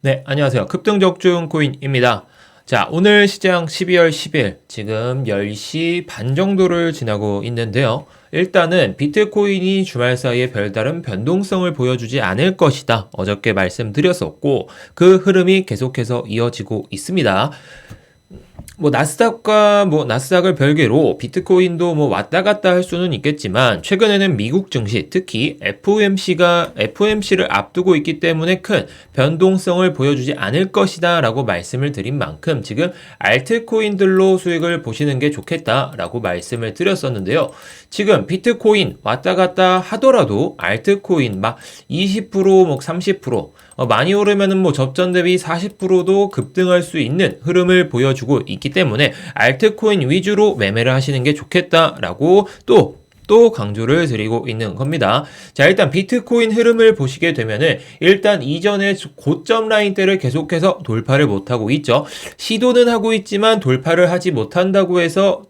네, 안녕하세요. 급등적중 코인입니다. 자, 오늘 시장 12월 10일, 지금 10시 반 정도를 지나고 있는데요. 일단은 비트코인이 주말 사이에 별다른 변동성을 보여주지 않을 것이다. 어저께 말씀드렸었고, 그 흐름이 계속해서 이어지고 있습니다. 나스닥을 별개로 비트코인도 왔다 갔다 할 수는 있겠지만 최근에는 미국 증시, 특히 FOMC를 앞두고 있기 때문에 큰 변동성을 보여주지 않을 것이다 라고 말씀을 드린 만큼 지금 알트코인들로 수익을 보시는 게 좋겠다라고 말씀을 드렸었는데요. 지금 비트코인 왔다 갔다 하더라도 알트코인 20%, 30% 많이 오르면은 접전 대비 40%도 급등할 수 있는 흐름을 보여주고 있기 때문에 알트코인 위주로 매매를 하시는 게 좋겠다라고 또 강조를 드리고 있는 겁니다. 자, 일단 비트코인 흐름을 보시게 되면은 일단 이전에 고점 라인대를 계속해서 돌파를 못하고 있죠. 시도는 하고 있지만 돌파를 하지 못한다고 해서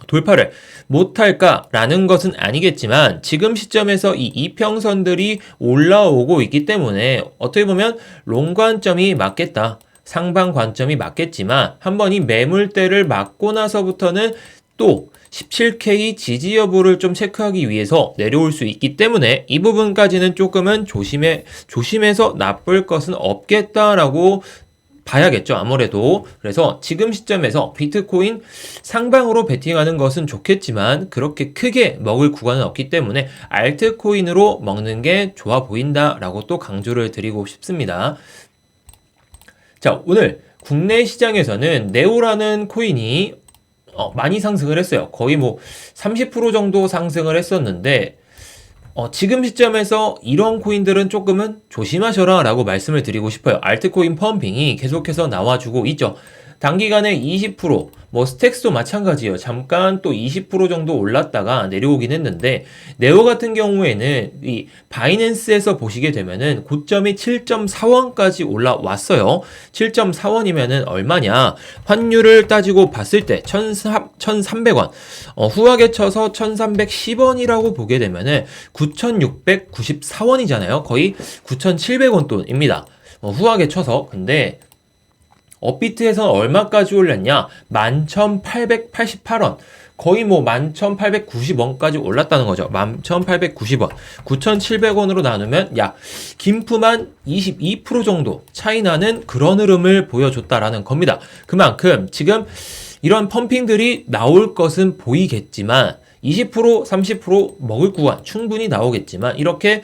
돌파를 못할까라는 것은 아니겠지만 지금 시점에서 이 이평선들이 올라오고 있기 때문에 어떻게 보면 롱 관점이 맞겠다. 상방 관점이 맞겠지만 한번 이 매물대를 맞고 나서부터는 또 17K 지지 여부를 좀 체크하기 위해서 내려올 수 있기 때문에 이 부분까지는 조금은 조심해서 나쁠 것은 없겠다라고 봐야겠죠, 아무래도. 그래서 지금 시점에서 비트코인 상방으로 베팅하는 것은 좋겠지만 그렇게 크게 먹을 구간은 없기 때문에 알트코인으로 먹는 게 좋아 보인다라고 또 강조를 드리고 싶습니다. 자, 오늘 국내 시장에서는 네오라는 코인이 많이 상승을 했어요. 거의 30% 정도 상승을 했었는데 지금 시점에서 이런 코인들은 조금은 조심하셔라 라고 말씀을 드리고 싶어요. 알트코인 펌핑이 계속해서 나와주고 있죠. 단기간에 20%, 스택스도 마찬가지예요. 잠깐 또 20% 정도 올랐다가 내려오긴 했는데, 네오 같은 경우에는 이 바이낸스에서 보시게 되면은 고점이 7.4원까지 올라왔어요. 7.4원이면은 얼마냐? 환율을 따지고 봤을 때 1,300원, 후하게 쳐서 1,310원이라고 보게 되면은 9,694원이잖아요. 거의 9,700원 돈입니다. 후하게 쳐서. 근데 업비트에서는 얼마까지 올렸냐? 11,888원. 거의 11,890원까지 올랐다는 거죠. 11,890원. 9,700원으로 나누면 김프만 22% 정도 차이 나는 그런 흐름을 보여줬다라는 겁니다. 그만큼 지금 이런 펌핑들이 나올 것은 보이겠지만 20%, 30% 먹을 구간 충분히 나오겠지만 이렇게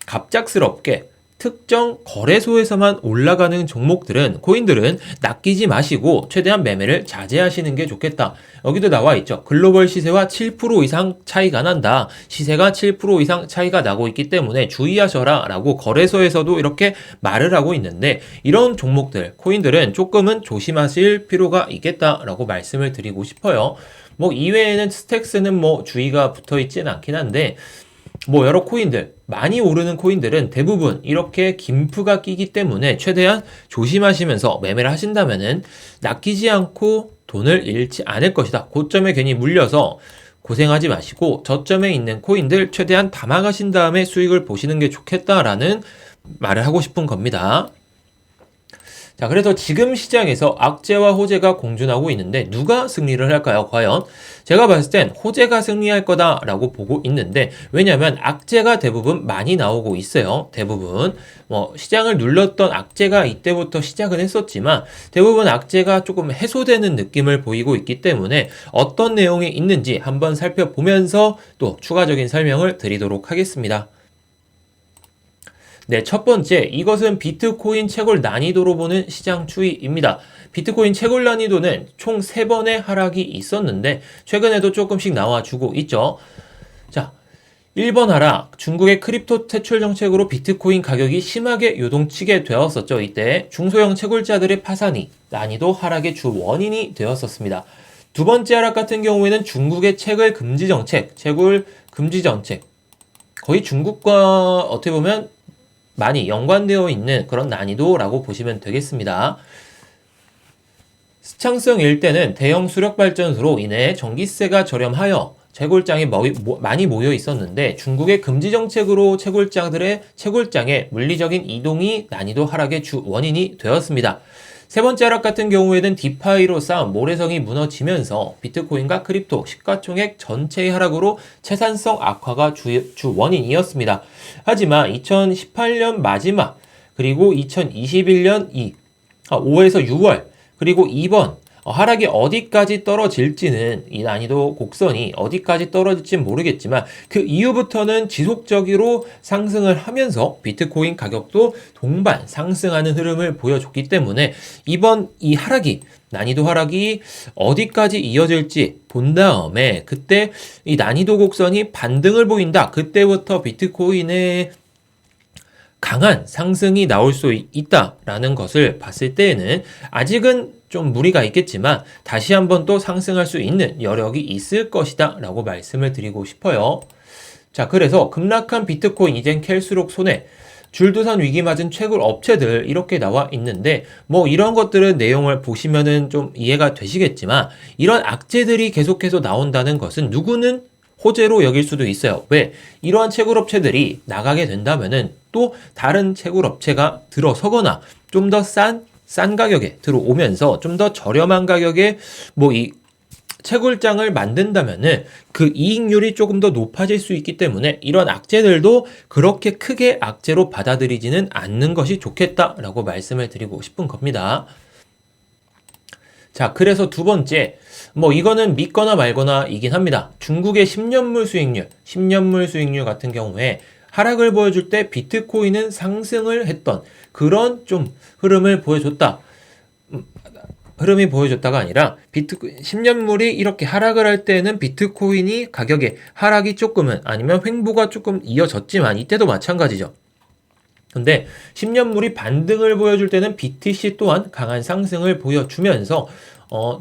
갑작스럽게 특정 거래소에서만 올라가는 종목들은 코인들은 낚이지 마시고 최대한 매매를 자제하시는 게 좋겠다. 여기도 나와 있죠. 글로벌 시세와 7% 이상 차이가 난다. 시세가 7% 이상 차이가 나고 있기 때문에 주의하셔라 라고 거래소에서도 이렇게 말을 하고 있는데 이런 종목들, 코인들은 조금은 조심하실 필요가 있겠다라고 말씀을 드리고 싶어요. 이외에는 스택스는 주의가 붙어 있지는 않긴 한데 여러 코인들, 많이 오르는 코인들은 대부분 이렇게 김프가 끼기 때문에 최대한 조심하시면서 매매를 하신다면은 낚이지 않고 돈을 잃지 않을 것이다. 고점에 괜히 물려서 고생하지 마시고 저점에 있는 코인들 최대한 담아가신 다음에 수익을 보시는 게 좋겠다라는 말을 하고 싶은 겁니다. 자, 그래서 지금 시장에서 악재와 호재가 공존하고 있는데 누가 승리를 할까요? 과연 제가 봤을 땐 호재가 승리할 거다라고 보고 있는데 왜냐하면 악재가 대부분 많이 나오고 있어요. 대부분 시장을 눌렀던 악재가 이때부터 시작은 했었지만 대부분 악재가 조금 해소되는 느낌을 보이고 있기 때문에 어떤 내용이 있는지 한번 살펴보면서 또 추가적인 설명을 드리도록 하겠습니다. 네, 첫 번째, 이것은 비트코인 채굴 난이도로 보는 시장 추이입니다. 비트코인 채굴 난이도는 총 3번의 하락이 있었는데 최근에도 조금씩 나와주고 있죠. 자, 1번 하락, 중국의 크립토 퇴출 정책으로 비트코인 가격이 심하게 요동치게 되었었죠. 이때 중소형 채굴자들의 파산이 난이도 하락의 주 원인이 되었었습니다. 두 번째 하락 같은 경우에는 중국의 채굴 금지 정책, 거의 중국과 어떻게 보면 많이 연관되어 있는 그런 난이도라고 보시면 되겠습니다. 스창성 일대는 대형 수력발전소로 인해 전기세가 저렴하여 채굴장이 많이 모여 있었는데 중국의 금지 정책으로 채굴장의 물리적인 이동이 난이도 하락의 주 원인이 되었습니다. 세 번째 하락 같은 경우에는 디파이로 쌓은 모래성이 무너지면서 비트코인과 크립토 시가총액 전체의 하락으로 채산성 악화가 주 원인이었습니다. 하지만 2018년 마지막 그리고 2021년 5에서 6월 그리고 이번 하락이 어디까지 떨어질지는 이 난이도 곡선이 어디까지 떨어질지 모르겠지만 그 이후부터는 지속적으로 상승을 하면서 비트코인 가격도 동반 상승하는 흐름을 보여줬기 때문에 이번 이 난이도 하락이 어디까지 이어질지 본 다음에 그때 이 난이도 곡선이 반등을 보인다. 그때부터 비트코인의 강한 상승이 나올 수 있다라는 것을 봤을 때에는 아직은 좀 무리가 있겠지만 다시 한번 또 상승할 수 있는 여력이 있을 것이다 라고 말씀을 드리고 싶어요. 자, 그래서 급락한 비트코인 이젠 캘수록 손해, 줄도산 위기 맞은 채굴 업체들 이렇게 나와 있는데 뭐 이런 것들은 내용을 보시면은 좀 이해가 되시겠지만 이런 악재들이 계속해서 나온다는 것은 누구는 호재로 여길 수도 있어요. 왜? 이러한 채굴업체들이 나가게 된다면은 또 다른 채굴업체가 들어서거나 좀 더 싼 가격에 들어오면서 좀 더 저렴한 가격에 뭐 이 채굴장을 만든다면은 그 이익률이 조금 더 높아질 수 있기 때문에 이런 악재들도 그렇게 크게 악재로 받아들이지는 않는 것이 좋겠다라고 말씀을 드리고 싶은 겁니다. 자, 그래서 두 번째, 뭐 이거는 믿거나 말거나 이긴 합니다. 중국의 10년물 수익률 같은 경우에 하락을 보여줄 때 비트코인은 상승을 했던 그런 좀 흐름이 보여줬다가 아니라 10년물이 이렇게 하락을 할 때는 비트코인이 가격의 하락이 조금은 아니면 횡보가 조금 이어졌지만 이때도 마찬가지죠. 근데 10년물이 반등을 보여줄 때는 BTC 또한 강한 상승을 보여주면서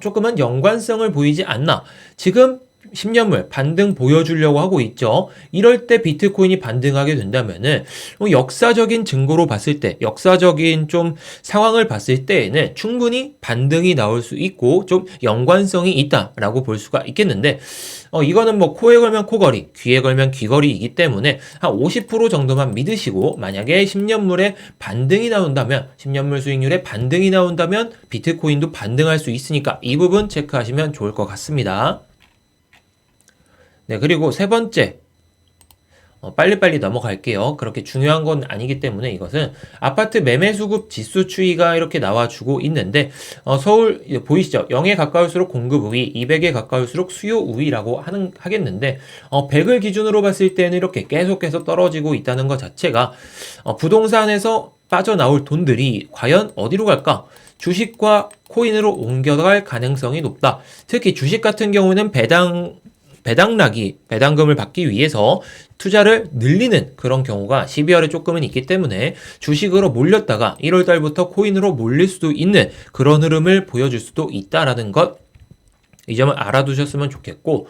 조금은 연관성을 보이지 않나. 지금 10년물 반등 보여주려고 하고 있죠. 이럴 때 비트코인이 반등하게 된다면은 역사적인 증거로 봤을 때, 역사적인 좀 상황을 봤을 때에는 충분히 반등이 나올 수 있고 좀 연관성이 있다라고 볼 수가 있겠는데 이거는 뭐 코에 걸면 코걸이, 귀에 걸면 귀걸이이기 때문에 한 50% 정도만 믿으시고 만약에 10년물에 반등이 나온다면 10년물 수익률에 반등이 나온다면 비트코인도 반등할 수 있으니까 이 부분 체크하시면 좋을 것 같습니다. 네, 그리고 세 번째, 빨리빨리 넘어갈게요. 그렇게 중요한 건 아니기 때문에 이것은 아파트 매매 수급 지수 추이가 이렇게 나와주고 있는데 서울 보이시죠? 0에 가까울수록 공급 우위, 200에 가까울수록 수요 우위라고 하겠는데 100을 기준으로 봤을 때는 이렇게 계속해서 떨어지고 있다는 것 자체가 부동산에서 빠져나올 돈들이 과연 어디로 갈까? 주식과 코인으로 옮겨갈 가능성이 높다. 특히 주식 같은 경우는 배당금을 받기 위해서 투자를 늘리는 그런 경우가 12월에 조금은 있기 때문에 주식으로 몰렸다가 1월 달부터 코인으로 몰릴 수도 있는 그런 흐름을 보여줄 수도 있다라는 것, 이 점을 알아두셨으면 좋겠고,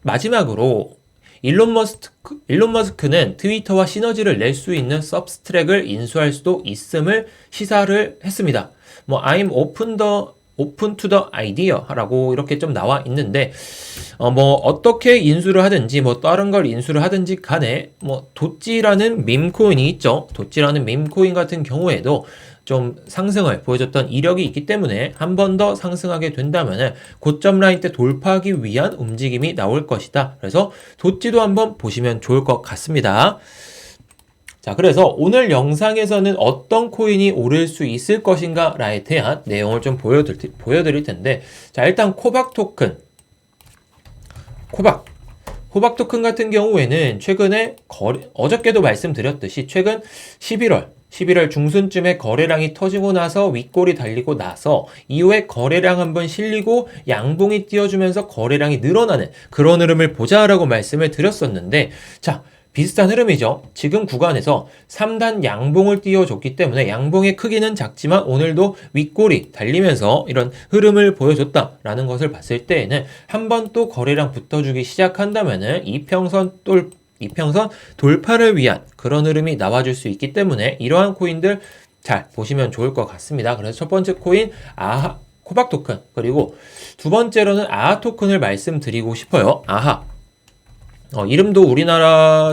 마지막으로 일론 머스크는 트위터와 시너지를 낼 수 있는 서브스트랙을 인수할 수도 있음을 시사를 했습니다. I'm open to the idea라고 이렇게 좀 나와 있는데 어떻게 인수를 하든지 다른 걸 인수를 하든지 간에 도찌라는 밈코인이 있죠. 도찌라는 밈코인 같은 경우에도 좀 상승을 보여줬던 이력이 있기 때문에 한 번 더 상승하게 된다면은 고점 라인 때 돌파하기 위한 움직임이 나올 것이다. 그래서 도찌도 한번 보시면 좋을 것 같습니다. 자, 그래서 오늘 영상에서는 어떤 코인이 오를 수 있을 것인가 라에 대한 내용을 좀 보여드릴 텐데, 자, 일단 코박 토큰 같은 경우에는 최근에 어저께도 말씀드렸듯이 최근 11월 중순쯤에 거래량이 터지고 나서 윗골이 달리고 나서 이후에 거래량 한번 실리고 양봉이 띄워주면서 거래량이 늘어나는 그런 흐름을 보자라고 말씀을 드렸었는데, 자, 비슷한 흐름이죠. 지금 구간에서 3단 양봉을 띄워줬기 때문에 양봉의 크기는 작지만 오늘도 윗골이 달리면서 이런 흐름을 보여줬다라는 것을 봤을 때에는 한 번 또 거래량 붙어주기 시작한다면은 이평선 돌파를 위한 그런 흐름이 나와줄 수 있기 때문에 이러한 코인들 잘 보시면 좋을 것 같습니다. 그래서 첫 번째 코인 코박 토큰, 그리고 두 번째로는 아하 토큰을 말씀드리고 싶어요. 아하. 이름도 우리나라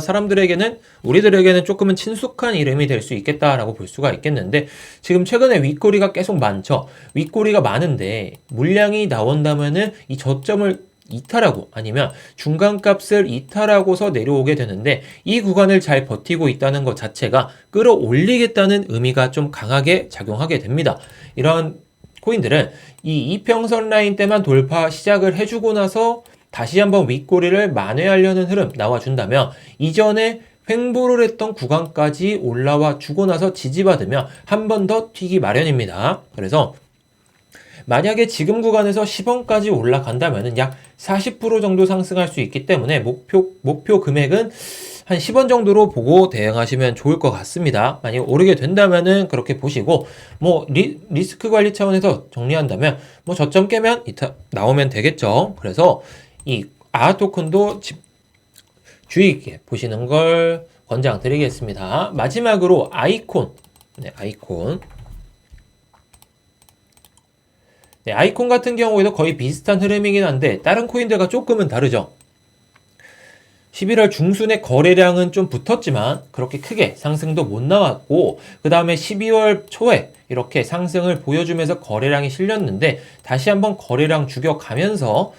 우리들에게는 조금은 친숙한 이름이 될 수 있겠다라고 볼 수가 있겠는데, 지금 최근에 윗꼬리가 계속 많죠. 윗꼬리가 많은데 물량이 나온다면은 이 저점을 이탈하고 아니면 중간값을 이탈하고서 내려오게 되는데, 이 구간을 잘 버티고 있다는 것 자체가 끌어올리겠다는 의미가 좀 강하게 작용하게 됩니다. 이런 코인들은 이 이평선 라인 때만 돌파 시작을 해주고 나서 다시 한번 윗꼬리를 만회하려는 흐름 나와준다면, 이전에 횡보를 했던 구간까지 올라와 주고 나서 지지받으며 한 번 더 튀기 마련입니다. 그래서 만약에 지금 구간에서 10원까지 올라간다면 약 40% 정도 상승할 수 있기 때문에 목표 금액은 한 10원 정도로 보고 대응하시면 좋을 것 같습니다. 만약 오르게 된다면은 그렇게 보시고, 뭐 리스크 관리 차원에서 정리한다면 뭐 저점 깨면 나오면 되겠죠. 그래서 이 아하 토큰도 주의 있게 보시는 걸 권장드리겠습니다. 마지막으로 아이콘. 아이콘 같은 경우에도 거의 비슷한 흐름이긴 한데 다른 코인들과 조금은 다르죠. 11월 중순에 거래량은 좀 붙었지만 그렇게 크게 상승도 못 나왔고, 그 다음에 12월 초에 이렇게 상승을 보여주면서 거래량이 실렸는데, 다시 한번 거래량 죽여가면서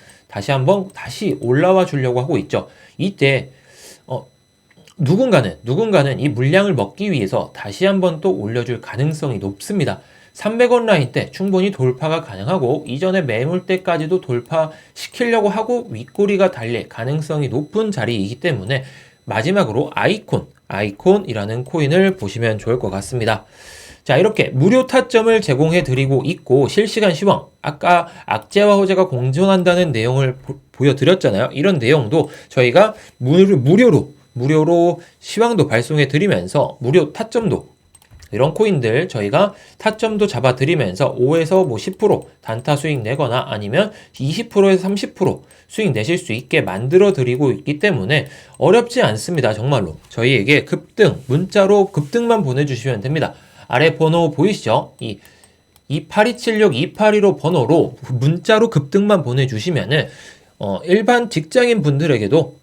다시 올라와 주려고 하고 있죠. 이때 누군가는 이 물량을 먹기 위해서 다시 한번 또 올려줄 가능성이 높습니다. 300원 라인 때 충분히 돌파가 가능하고, 이전에 매물대까지도 돌파시키려고 하고 윗꼬리가 달릴 가능성이 높은 자리이기 때문에 마지막으로 아이콘이라는 코인을 보시면 좋을 것 같습니다. 자, 이렇게 무료 타점을 제공해 드리고 있고, 실시간 시황, 아까 악재와 호재가 공존한다는 내용을 보여드렸잖아요. 이런 내용도 저희가 무료로 시황도 발송해 드리면서 무료 타점도, 이런 코인들 저희가 타점도 잡아 드리면서 5에서 10% 단타 수익 내거나 아니면 20%에서 30% 수익 내실 수 있게 만들어 드리고 있기 때문에 어렵지 않습니다. 정말로 저희에게 문자로 급등만 보내주시면 됩니다. 아래 번호 보이시죠? 28276-282로 번호로 문자로 급등만 보내주시면은 일반 직장인 분들에게도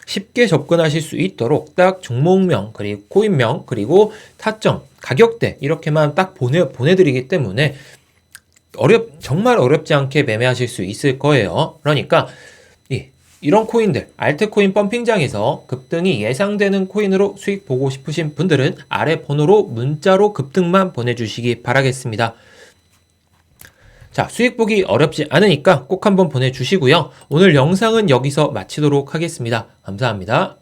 쉽게 접근하실 수 있도록 딱 종목명, 그리고 코인명, 그리고 타점, 가격대 이렇게만 딱 보내드리기 때문에 정말 어렵지 않게 매매하실 수 있을 거예요. 그러니까 이런 코인들, 알트코인 펌핑장에서 급등이 예상되는 코인으로 수익 보고 싶으신 분들은 아래 번호로 문자로 급등만 보내주시기 바라겠습니다. 자, 수익 보기 어렵지 않으니까 꼭 한번 보내주시고요. 오늘 영상은 여기서 마치도록 하겠습니다. 감사합니다.